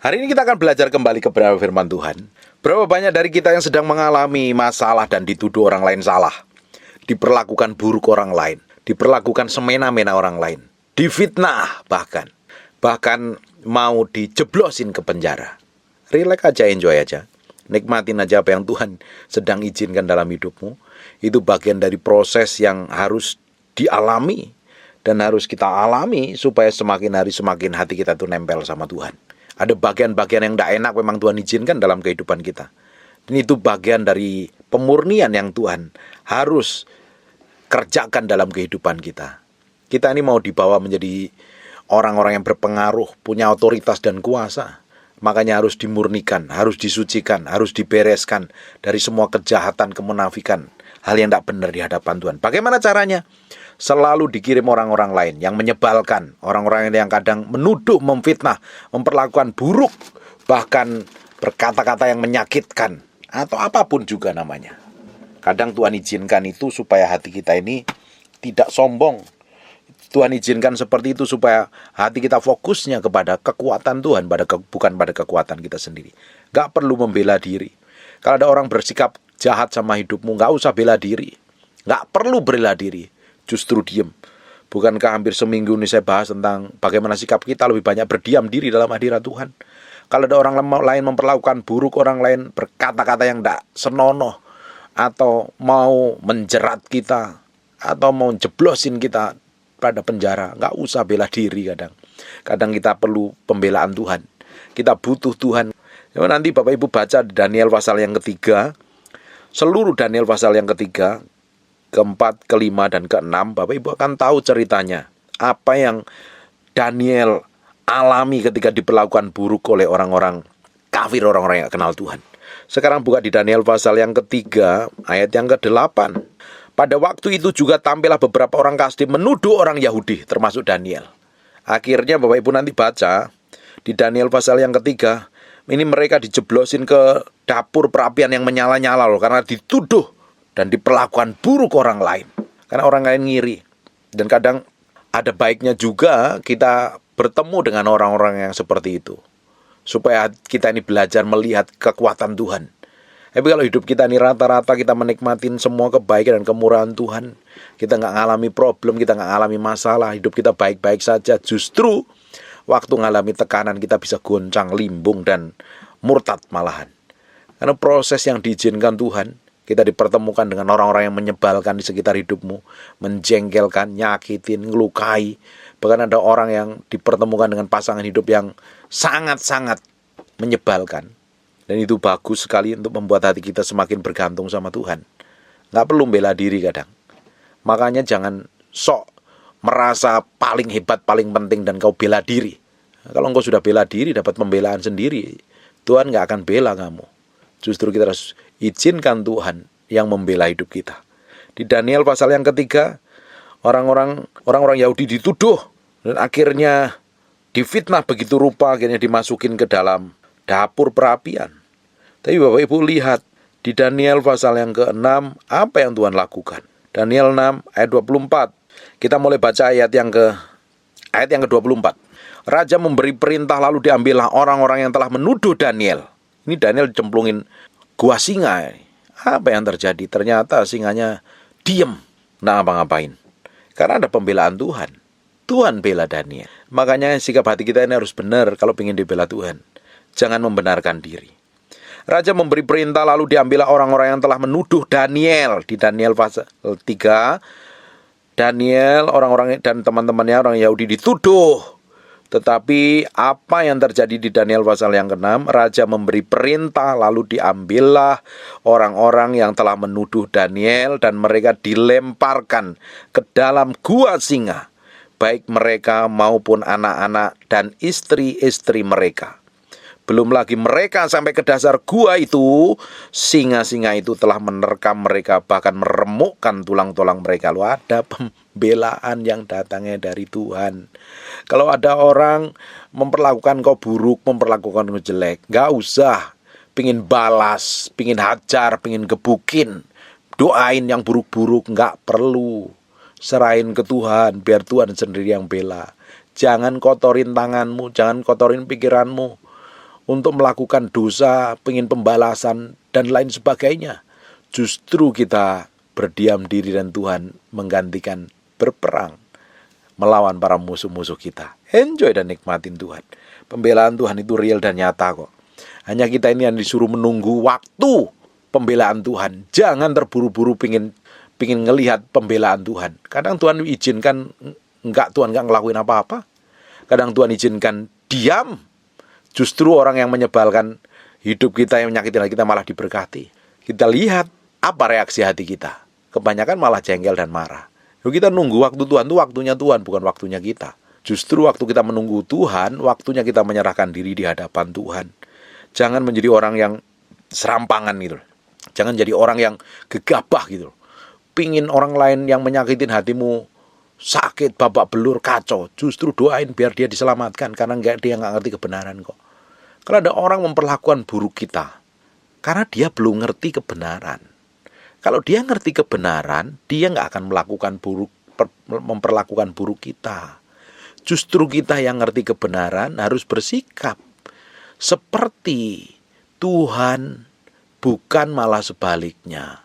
Hari ini kita akan belajar kembali kepada firman Tuhan. Berapa banyak dari kita yang sedang mengalami masalah dan dituduh orang lain salah, diperlakukan buruk orang lain, diperlakukan semena-mena orang lain, difitnah bahkan mau dijeblosin ke penjara. Relax aja, enjoy aja. Nikmatin aja apa yang Tuhan sedang izinkan dalam hidupmu. Itu bagian dari proses yang harus dialami dan harus kita alami supaya semakin hari semakin hati kita tuh nempel sama Tuhan. Ada bagian-bagian yang tidak enak memang Tuhan izinkan dalam kehidupan kita. Dan itu bagian dari pemurnian yang Tuhan harus kerjakan dalam kehidupan kita. Kita ini mau dibawa menjadi orang-orang yang berpengaruh, punya otoritas dan kuasa. Makanya harus dimurnikan, harus disucikan, harus dibereskan dari semua kejahatan, kemunafikan, hal yang tidak benar di hadapan Tuhan. Bagaimana caranya? Selalu dikirim orang-orang lain yang menyebalkan, orang-orang yang kadang menuduh, memfitnah, memperlakukan buruk, bahkan berkata-kata yang menyakitkan, atau apapun juga namanya. Kadang Tuhan izinkan itu supaya hati kita ini tidak sombong. Tuhan izinkan seperti itu supaya hati kita fokusnya kepada kekuatan Tuhan, bukan pada kekuatan kita sendiri. Gak perlu membela diri. Kalau ada orang bersikap jahat sama hidupmu, gak usah bela diri. Gak perlu bela diri, justru diem. Bukankah hampir seminggu ini saya bahas tentang bagaimana sikap kita lebih banyak berdiam diri dalam hadirat Tuhan. Kalau ada orang lain memperlakukan buruk orang lain, berkata-kata yang gak senonoh, atau mau menjerat kita, atau mau jeblosin kita pada penjara, nggak usah bela diri. Kadang kita perlu pembelaan Tuhan, kita butuh Tuhan. Nanti Bapak Ibu baca Daniel pasal yang ketiga, seluruh Daniel pasal yang ketiga, keempat, kelima, dan keenam, Bapak Ibu akan tahu ceritanya, apa yang Daniel alami ketika diperlakukan buruk oleh orang-orang kafir, orang-orang yang kenal Tuhan. Sekarang buka di Daniel pasal yang ketiga, ayat yang ke-8. Pada waktu itu juga tampillah beberapa orang Kasdim menuduh orang Yahudi, termasuk Daniel. Akhirnya Bapak Ibu nanti baca di Daniel pasal yang ketiga, ini mereka dijeblosin ke dapur perapian yang menyala-nyala loh, karena dituduh dan diperlakukan buruk orang lain. Karena orang lain ngiri. Dan kadang ada baiknya juga kita bertemu dengan orang-orang yang seperti itu, supaya kita ini belajar melihat kekuatan Tuhan. Tapi kalau hidup kita ini rata-rata kita menikmatin semua kebaikan dan kemurahan Tuhan, kita nggak ngalami problem, kita nggak ngalami masalah, hidup kita baik-baik saja. Justru waktu ngalami tekanan kita bisa goncang, limbung, dan murtad malahan. Karena proses yang diizinkan Tuhan, kita dipertemukan dengan orang-orang yang menyebalkan di sekitar hidupmu, menjengkelkan, nyakitin, ngelukai. Bahkan ada orang yang dipertemukan dengan pasangan hidup yang sangat-sangat menyebalkan. Dan itu bagus sekali untuk membuat hati kita semakin bergantung sama Tuhan. Gak perlu bela diri kadang. Makanya jangan sok merasa paling hebat, paling penting dan kau bela diri. Kalau engkau sudah bela diri, dapat pembelaan sendiri, Tuhan gak akan bela kamu. Justru kita harus izinkan Tuhan yang membela hidup kita. Di Daniel pasal yang ketiga, orang-orang Yahudi dituduh dan akhirnya difitnah begitu rupa, akhirnya dimasukin ke dalam dapur perapian. Tapi Bapak Ibu lihat di Daniel pasal yang ke-6, apa yang Tuhan lakukan. Daniel 6 ayat 24. Kita mulai baca ayat yang ke-24. Raja memberi perintah lalu diambillah orang-orang yang telah menuduh Daniel. Ini Daniel dicemplungin gua singa. Apa yang terjadi? Ternyata singanya diem, nggak ngapa-ngapain. Karena ada pembelaan Tuhan. Tuhan bela Daniel. Makanya sikap hati kita ini harus benar kalau ingin dibela Tuhan. Jangan membenarkan diri. Raja memberi perintah lalu diambillah orang-orang yang telah menuduh Daniel. Di Daniel pasal 3, Daniel, orang-orang dan teman-temannya orang Yahudi dituduh. Tetapi apa yang terjadi di Daniel pasal yang ke-6, Raja memberi perintah lalu diambillah orang-orang yang telah menuduh Daniel dan mereka dilemparkan ke dalam gua singa, baik mereka maupun anak-anak dan istri-istri mereka. Belum lagi mereka sampai ke dasar gua itu, singa-singa itu telah menerkam mereka, bahkan meremukkan tulang-tulang mereka. Lu ada pembelaan yang datangnya dari Tuhan. Kalau ada orang memperlakukan kau buruk, memperlakukan kau jelek, gak usah pingin balas, pingin hajar, pingin gebukin, doain yang buruk-buruk, gak perlu. Serahin ke Tuhan, biar Tuhan sendiri yang bela. Jangan kotorin tanganmu, jangan kotorin pikiranmu. untuk melakukan dosa, pengen pembalasan, dan lain sebagainya. Justru kita berdiam diri dan Tuhan menggantikan berperang melawan para musuh-musuh kita. Enjoy dan nikmatin Tuhan. Pembelaan Tuhan itu real dan nyata kok. Hanya kita ini yang disuruh menunggu waktu pembelaan Tuhan. Jangan terburu-buru pingin ngelihat pembelaan Tuhan. Kadang Tuhan izinkan Tuhan nggak ngelakuin apa-apa. Kadang Tuhan izinkan diam. Justru orang yang menyebalkan hidup kita, yang menyakitin hati kita malah diberkati. Kita lihat apa reaksi hati kita. Kebanyakan malah jengkel dan marah. Yuk kita nunggu waktu Tuhan, itu waktunya Tuhan, bukan waktunya kita. Justru waktu kita menunggu Tuhan, waktunya kita menyerahkan diri di hadapan Tuhan. Jangan menjadi orang yang serampangan gitu. Jangan jadi orang yang gegabah gitu. Pingin orang lain yang menyakitin hatimu sakit, babak belur, kacau. Justru doain biar dia diselamatkan, karena dia nggak ngerti kebenaran kok. Kalau ada orang memperlakukan buruk kita, karena dia belum ngerti kebenaran. Kalau dia ngerti kebenaran, dia nggak akan memperlakukan buruk kita. Justru kita yang ngerti kebenaran harus bersikap seperti Tuhan, bukan malah sebaliknya.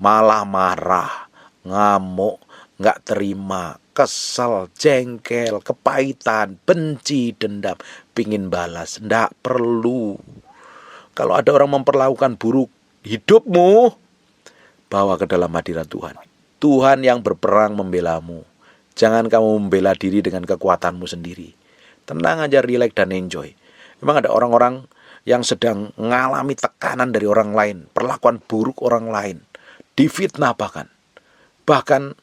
Malah marah, ngamuk, nggak terima, kesel, jengkel, kepahitan, benci, dendam, pingin balas. Nggak perlu. Kalau ada orang memperlakukan buruk hidupmu, bawa ke dalam hadirat Tuhan. Tuhan yang berperang membelamu. Jangan kamu membela diri dengan kekuatanmu sendiri. Tenang aja, relax dan enjoy. Memang ada orang-orang yang sedang mengalami tekanan dari orang lain, perlakuan buruk orang lain, difitnah bahkan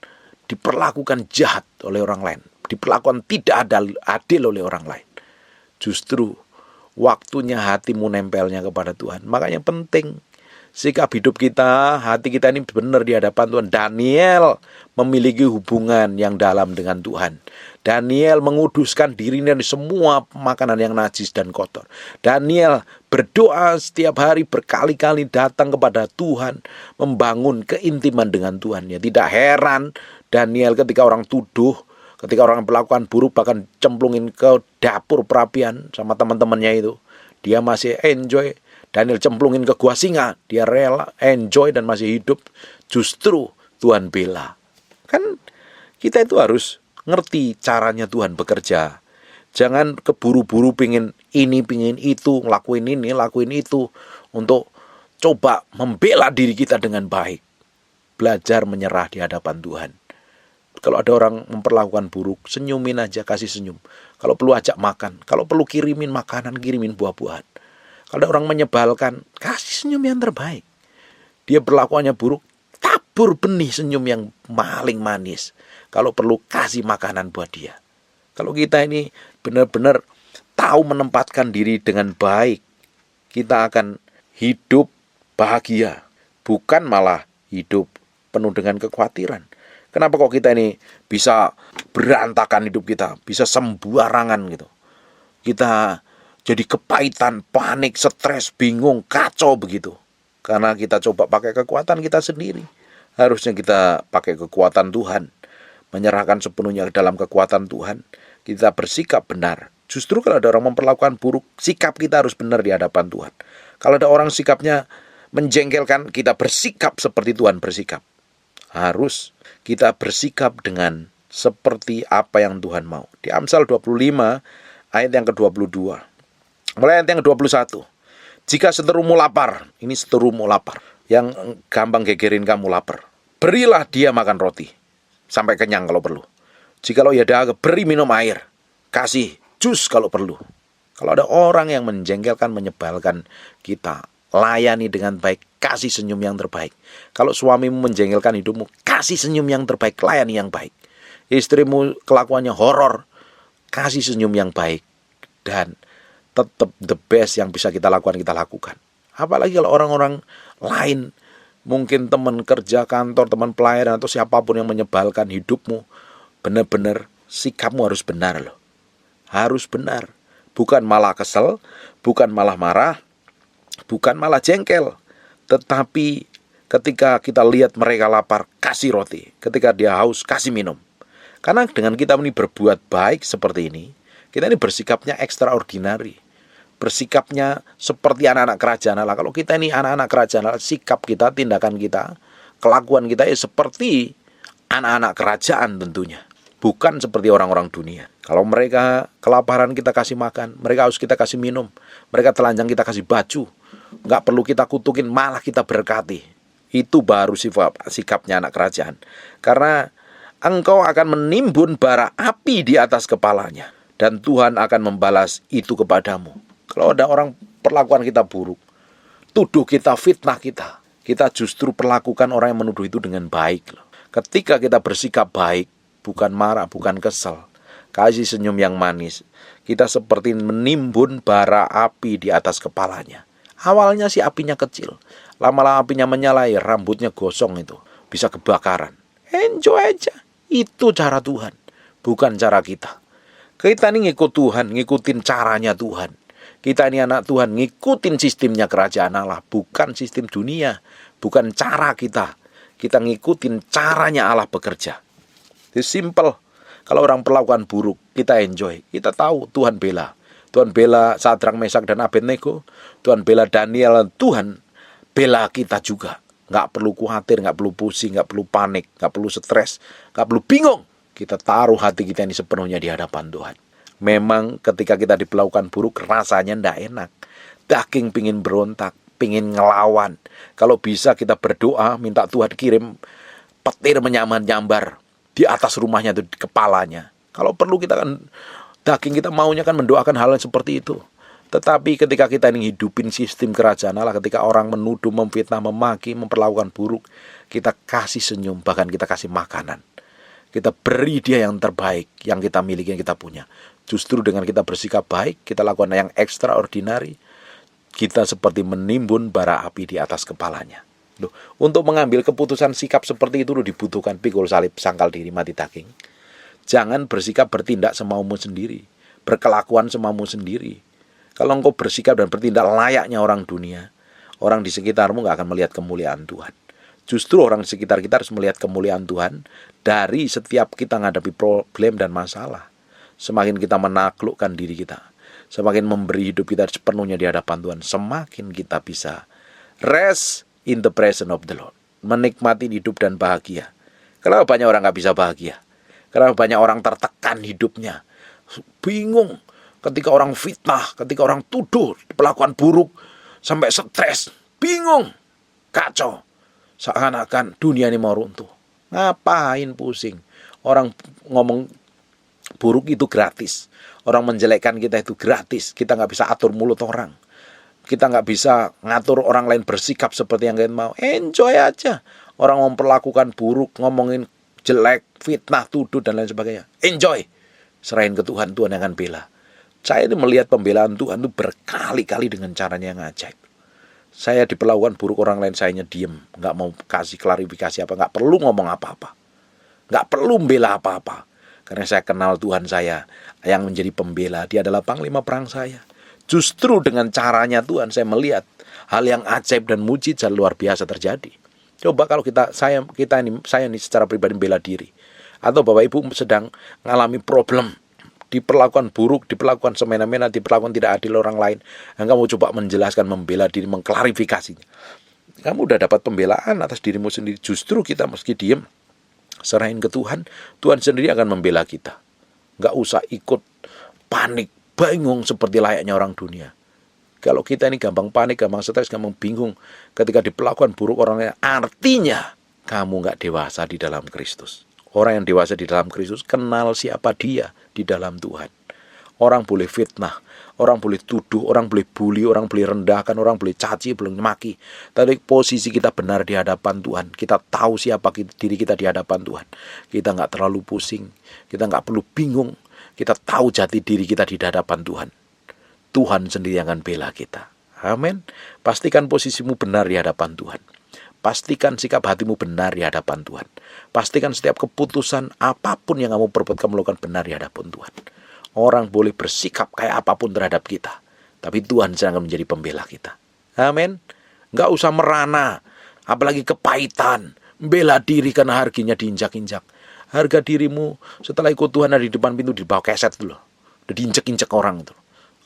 diperlakukan jahat oleh orang lain, diperlakukan tidak adil oleh orang lain. Justru waktunya hatimu nempelnya kepada Tuhan. Makanya penting sikap hidup kita, hati kita ini benar di hadapan Tuhan. Daniel memiliki hubungan yang dalam dengan Tuhan. Daniel menguduskan dirinya dari semua makanan yang najis dan kotor. Daniel berdoa setiap hari, berkali-kali datang kepada Tuhan, membangun keintiman dengan Tuhan. Ya, tidak heran Daniel ketika orang tuduh, ketika orang melakukan buruk, bahkan cemplungin ke dapur perapian sama teman-temannya itu, dia masih enjoy. Daniel cemplungin ke gua singa, dia rela, enjoy dan masih hidup. Justru Tuhan bela. Kan kita itu harus ngerti caranya Tuhan bekerja. Jangan keburu-buru pingin ini, pingin itu, ngelakuin ini, lakuin itu, untuk coba membela diri kita dengan baik. Belajar menyerah di hadapan Tuhan. Kalau ada orang memperlakukan buruk, senyumin aja, kasih senyum. Kalau perlu ajak makan, kalau perlu kirimin makanan, kirimin buah-buahan. Kalau ada orang menyebalkan, kasih senyum yang terbaik. Dia perlakuannya buruk, tabur benih senyum yang paling manis. Kalau perlu kasih makanan buat dia. Kalau kita ini benar-benar tahu menempatkan diri dengan baik, kita akan hidup bahagia, bukan malah hidup penuh dengan kekhawatiran. Kenapa kok kita ini bisa berantakan hidup kita, bisa sembarangan gitu. Kita jadi kepahitan, panik, stres, bingung, kacau begitu. Karena kita coba pakai kekuatan kita sendiri. Harusnya kita pakai kekuatan Tuhan. Menyerahkan sepenuhnya ke dalam kekuatan Tuhan. Kita bersikap benar. Justru kalau ada orang memperlakukan buruk, sikap kita harus benar di hadapan Tuhan. Kalau ada orang sikapnya menjengkelkan, kita bersikap seperti Tuhan bersikap. Harus kita bersikap dengan seperti apa yang Tuhan mau. Di Amsal 25 ayat yang ke-22. Mulai ayat yang ke-21. Jika seterumu lapar, ini seterumu lapar, yang gampang gegerin kamu lapar, berilah dia makan roti sampai kenyang kalau perlu. Jikalau ia dahaga, beri minum air, kasih jus kalau perlu. Kalau ada orang yang menjengkelkan, menyebalkan kita, layani dengan baik, kasih senyum yang terbaik. Kalau suamimu menjengkelkan hidupmu, kasih senyum yang terbaik, layani yang baik. Istrimu kelakuannya horor, kasih senyum yang baik. Dan tetap the best yang bisa kita lakukan, kita lakukan. Apalagi kalau orang-orang lain, mungkin teman kerja kantor, teman pelayanan, atau siapapun yang menyebalkan hidupmu, benar-benar sikapmu harus benar loh. Harus benar. Bukan malah kesel, bukan malah marah, bukan malah jengkel. Tetapi ketika kita lihat mereka lapar, kasih roti. Ketika dia haus, kasih minum. Karena dengan kita ini berbuat baik seperti ini, kita ini bersikapnya extraordinary. bersikapnya seperti anak-anak kerajaan Allah. Kalau kita ini anak-anak kerajaan Allah, sikap kita, tindakan kita, kelakuan kita seperti anak-anak kerajaan tentunya. Bukan seperti orang-orang dunia. Kalau mereka kelaparan kita kasih makan, mereka haus kita kasih minum, mereka telanjang kita kasih baju, nggak perlu kita kutukin, malah kita berkati. Itu baru sikapnya anak kerajaan. Karena engkau akan menimbun bara api di atas kepalanya, dan Tuhan akan membalas itu kepadamu. Kalau ada orang perlakuan kita buruk, tuduh kita, fitnah kita, kita justru perlakukan orang yang menuduh itu dengan baik. Ketika kita bersikap baik, bukan marah, bukan kesal, kasih senyum yang manis, kita seperti menimbun bara api di atas kepalanya. Awalnya sih apinya kecil, lama-lama apinya menyalai, rambutnya gosong itu, bisa kebakaran. Enjoy aja. Itu cara Tuhan, bukan cara kita. Kita ini ngikut Tuhan, ngikutin caranya Tuhan. Kita ini anak Tuhan, ngikutin sistemnya kerajaan Allah, bukan sistem dunia, bukan cara kita. Kita ngikutin caranya Allah bekerja. Itu simple. Kalau orang perlakuan buruk, kita enjoy. Kita tahu Tuhan bela. Tuhan bela Sadrak, Mesak, dan Abednego. Tuhan bela Daniel. Tuhan bela kita juga. Nggak perlu khawatir, nggak perlu pusing, nggak perlu panik, nggak perlu stres, nggak perlu bingung. Kita taruh hati kita ini sepenuhnya di hadapan Tuhan. Memang ketika kita diperlakukan buruk, rasanya nggak enak. Daging pingin berontak, pingin ngelawan. Kalau bisa kita berdoa, minta Tuhan kirim petir menyambar di atas rumahnya, itu di kepalanya. Kalau perlu kita kan, daging kita maunya kan mendoakan hal yang seperti itu. Tetapi ketika kita ingin hidupin sistem kerajaan Allah, ketika orang menuduh, memfitnah, memaki, memperlakukan buruk, kita kasih senyum, bahkan kita kasih makanan. Kita beri dia yang terbaik, yang kita miliki, yang kita punya. Justru dengan kita bersikap baik, kita lakukan yang extraordinary, kita seperti menimbun bara api di atas kepalanya. Loh, untuk mengambil keputusan sikap seperti itu dibutuhkan pikul salib, sangkal diri, mati daging. Jangan bersikap bertindak semaumu sendiri, berkelakuan semaumu sendiri. Kalau engkau bersikap dan bertindak layaknya orang dunia, orang di sekitarmu gak akan melihat kemuliaan Tuhan. Justru orang di sekitar kita harus melihat kemuliaan Tuhan dari setiap kita menghadapi problem dan masalah. Semakin kita menaklukkan diri kita, semakin memberi hidup kita sepenuhnya di hadapan Tuhan, semakin kita bisa rest in the presence of the Lord, menikmati hidup dan bahagia. Kenapa banyak orang gak bisa bahagia? Kenapa banyak orang tertekan hidupnya, bingung ketika orang fitnah, ketika orang tuduh, perlakuan buruk, sampai stres, bingung, kacau. Seakan-akan dunia ini mau runtuh. Ngapain pusing? Orang ngomong buruk itu gratis. Orang menjelekkan kita itu gratis. Kita gak bisa atur mulut orang. Kita gak bisa ngatur orang lain bersikap seperti yang kita mau. Enjoy aja. Orang memperlakukan buruk, ngomongin jelek, fitnah, tuduh, dan lain sebagainya. Enjoy. Serahin ke Tuhan, Tuhan yang akan bela. Saya ini melihat pembelaan Tuhan itu berkali-kali dengan caranya yang ajaib. Saya diperlakukan buruk orang lain, saya diem, nggak mau kasih klarifikasi apa, nggak perlu ngomong apa-apa, nggak perlu membela apa-apa, karena saya kenal Tuhan saya yang menjadi pembela. Dia adalah panglima perang saya. Justru dengan caranya Tuhan saya melihat hal yang ajaib dan mujizat luar biasa terjadi. Coba kalau saya ini secara pribadi bela diri, atau Bapak Ibu sedang mengalami problem, diperlakukan buruk, diperlakukan semena-mena, diperlakukan tidak adil orang lain, dan kamu coba menjelaskan, membela diri, mengklarifikasinya, kamu udah dapat pembelaan atas dirimu sendiri. Justru kita meski diem, serahin ke Tuhan, Tuhan sendiri akan membela kita. Gak usah ikut panik, bingung seperti layaknya orang dunia. Kalau kita ini gampang panik, gampang stres, gampang bingung ketika diperlakukan buruk orang lain, artinya kamu gak dewasa di dalam Kristus. Orang yang dewasa di dalam Kristus kenal siapa dia di dalam Tuhan. Orang boleh fitnah, orang boleh tuduh, orang boleh bully, orang boleh rendahkan, orang boleh caci, boleh maki. Tapi posisi kita benar di hadapan Tuhan. Kita tahu siapa diri kita di hadapan Tuhan. Kita nggak terlalu pusing, kita nggak perlu bingung. Kita tahu jati diri kita di hadapan Tuhan. Tuhan sendiri yang akan bela kita. Amin. Pastikan posisimu benar di hadapan Tuhan. Pastikan sikap hatimu benar di hadapan Tuhan. Pastikan setiap keputusan apapun yang kamu perbuat, kamu lakukan benar di hadapan Tuhan. Orang boleh bersikap kayak apapun terhadap kita, tapi Tuhan akan menjadi pembela kita. Amin. Gak usah merana, apalagi kepahitan, bela diri karena harganya diinjak-injak. Harga dirimu setelah ikut Tuhan ada di depan pintu, di bawah keset dulu, udah diinjek-injek orang itu.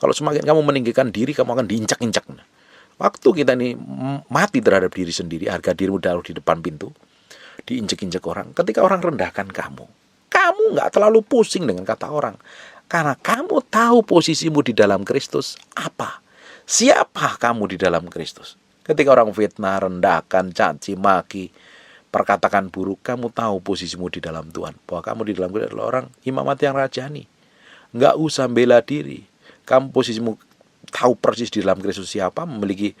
Kalau semakin kamu meninggikan diri, kamu akan diinjak-injak. Waktu kita ini mati terhadap diri sendiri, harga dirimu taruh di depan pintu, diinjek-injek orang. Ketika orang rendahkan kamu nggak terlalu pusing dengan kata orang. Karena kamu tahu posisimu di dalam Kristus apa. Siapa kamu di dalam Kristus. Ketika orang fitnah, rendahkan, caci, maki, perkatakan buruk, kamu tahu posisimu di dalam Tuhan. Bahwa kamu di dalam Kristus adalah orang imamat yang rajani. Nggak usah bela diri. Kamu posisimu tahu persis di dalam Kristus siapa, memiliki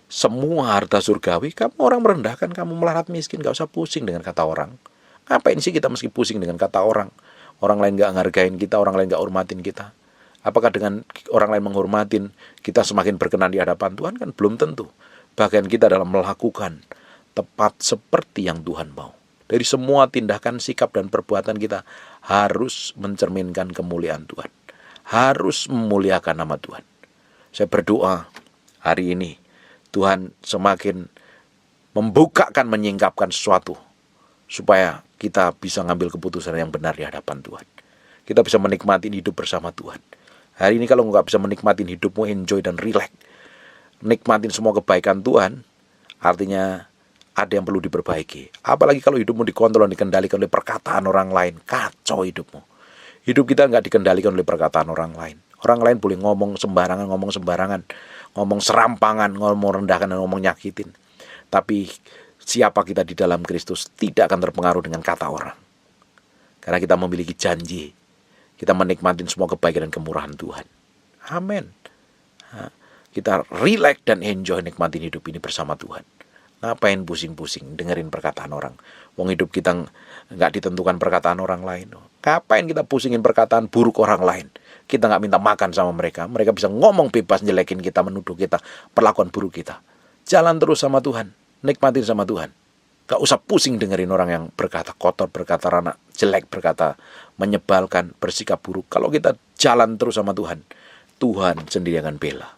semua harta surgawi. Kamu orang merendahkan, kamu melarat miskin, nggak usah pusing dengan kata orang. Ngapain sih kita mesti pusing dengan kata orang? Orang lain nggak ngargain kita, orang lain nggak hormatin kita. Apakah dengan orang lain menghormatin kita semakin berkenan di hadapan Tuhan? Kan belum tentu. Bagian kita dalam melakukan tepat seperti yang Tuhan mau. Dari semua tindakan, sikap, dan perbuatan kita harus mencerminkan kemuliaan Tuhan. Harus memuliakan nama Tuhan. Saya berdoa hari ini Tuhan semakin membukakan, menyingkapkan sesuatu supaya kita bisa ngambil keputusan yang benar di hadapan Tuhan. Kita bisa menikmati hidup bersama Tuhan. Hari ini kalau nggak bisa menikmati hidupmu, enjoy dan relax, nikmatin semua kebaikan Tuhan, artinya ada yang perlu diperbaiki. Apalagi kalau hidupmu dikontrol dan dikendalikan oleh perkataan orang lain, kacau hidupmu. Hidup kita nggak dikendalikan oleh perkataan orang lain. Orang lain boleh ngomong sembarangan, ngomong serampangan, ngomong rendahkan, dan ngomong nyakitin. Tapi siapa kita di dalam Kristus tidak akan terpengaruh dengan kata orang. Karena kita memiliki janji. Kita menikmati semua kebaikan dan kemurahan Tuhan. Amin. Kita relax dan enjoy nikmatin hidup ini bersama Tuhan. Ngapain pusing-pusing dengerin perkataan orang? Wong hidup kita nggak ditentukan perkataan orang lain. Ngapain kita pusingin perkataan buruk orang lain? Kita nggak minta makan sama mereka. Mereka bisa ngomong bebas, jelekin kita, menuduh kita, perlakuan buruk kita. Jalan terus sama Tuhan. Nikmatin sama Tuhan. Gak usah pusing dengerin orang yang berkata kotor, berkata rana, jelek, berkata menyebalkan, bersikap buruk. Kalau kita jalan terus sama Tuhan, Tuhan sendiri akan bela.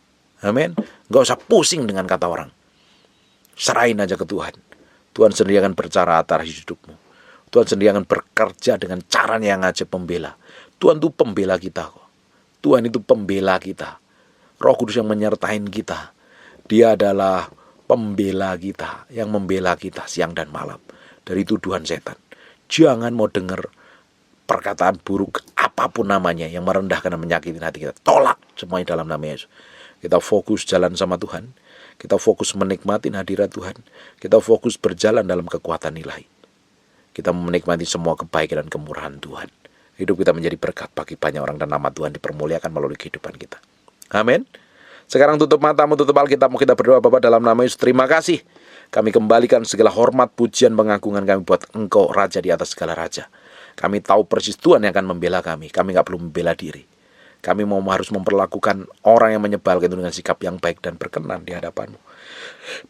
Amin. Gak usah pusing dengan kata orang. Serahin aja ke Tuhan. Tuhan sendiri akan berbicara atas hidupmu. Tuhan sendiri akan bekerja dengan caranya yang ajaib, pembela. Tuhan itu pembela kita kok. Tuhan itu pembela kita. Roh Kudus yang menyertain kita. Dia adalah pembela kita, yang membela kita siang dan malam dari tuduhan setan. Jangan mau dengar perkataan buruk apapun namanya yang merendahkan dan menyakiti hati kita. Tolak semuanya dalam nama Yesus. Kita fokus jalan sama Tuhan. Kita fokus menikmati hadirat Tuhan. Kita fokus berjalan dalam kekuatan ilahi. Kita menikmati semua kebaikan dan kemurahan Tuhan. Hidup kita menjadi berkat bagi banyak orang dan nama Tuhan dipermuliakan melalui kehidupan kita. Amin. Sekarang tutup matamu, tutup Alkitabmu, kita berdoa. Bapa, dalam nama Yesus, terima kasih. Kami kembalikan segala hormat, pujian, pengagungan kami buat Engkau, Raja di atas segala Raja. Kami tahu persis Tuhan yang akan membela kami. Kami gak perlu membela diri. Kami harus memperlakukan orang yang menyebalkan itu dengan sikap yang baik dan berkenan di hadapan-Mu.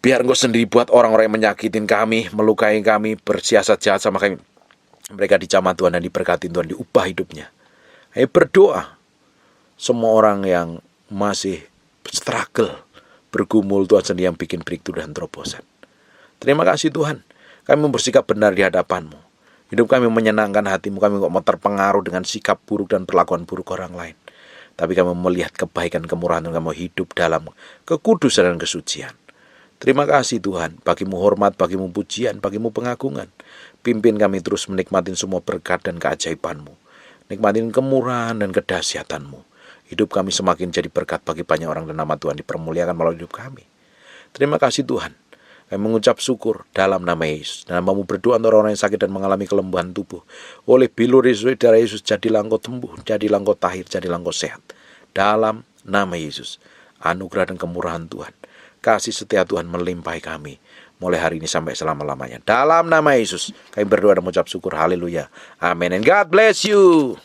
Biar Engkau sendiri buat orang-orang yang menyakitin kami, melukai kami, bersiasat jahat sama kami, mereka dicamah Tuhan dan diberkati Tuhan, diubah hidupnya. Ayo berdoa. Semua orang yang masih struggle, bergumul, Tuhan sendiri yang bikin breakthrough dan terobosan. Terima kasih Tuhan. Kami bersikap benar di hadapan-Mu. Hidup kami menyenangkan hati-Mu. Kami gak mau terpengaruh dengan sikap buruk dan perlakuan buruk orang lain. Tapi kami melihat kebaikan, kemurahan, dan kami hidup dalam kekudusan dan kesucian. Terima kasih Tuhan. Bagimu hormat, bagimu pujian, bagimu pengagungan. Pimpin kami terus menikmati semua berkat dan keajaiban-Mu. Nikmatin kemurahan dan kedahsyatan-Mu. Hidup kami semakin jadi berkat bagi banyak orang dan nama Tuhan dipermuliakan melalui hidup kami. Terima kasih Tuhan. Kami mengucap syukur dalam nama Yesus. Dan Namamu berdoa untuk orang-orang yang sakit dan mengalami kelembuhan tubuh. Oleh bilur Yesus, darah Yesus, jadilah engkau sembuh, jadilah engkau tahir, jadilah engkau sehat. Dalam nama Yesus, anugerah dan kemurahan Tuhan, kasih setia Tuhan melimpahi kami mulai hari ini sampai selama-lamanya. Dalam nama Yesus, kami berdoa dan mengucap syukur. Haleluya. Amin. And God bless you.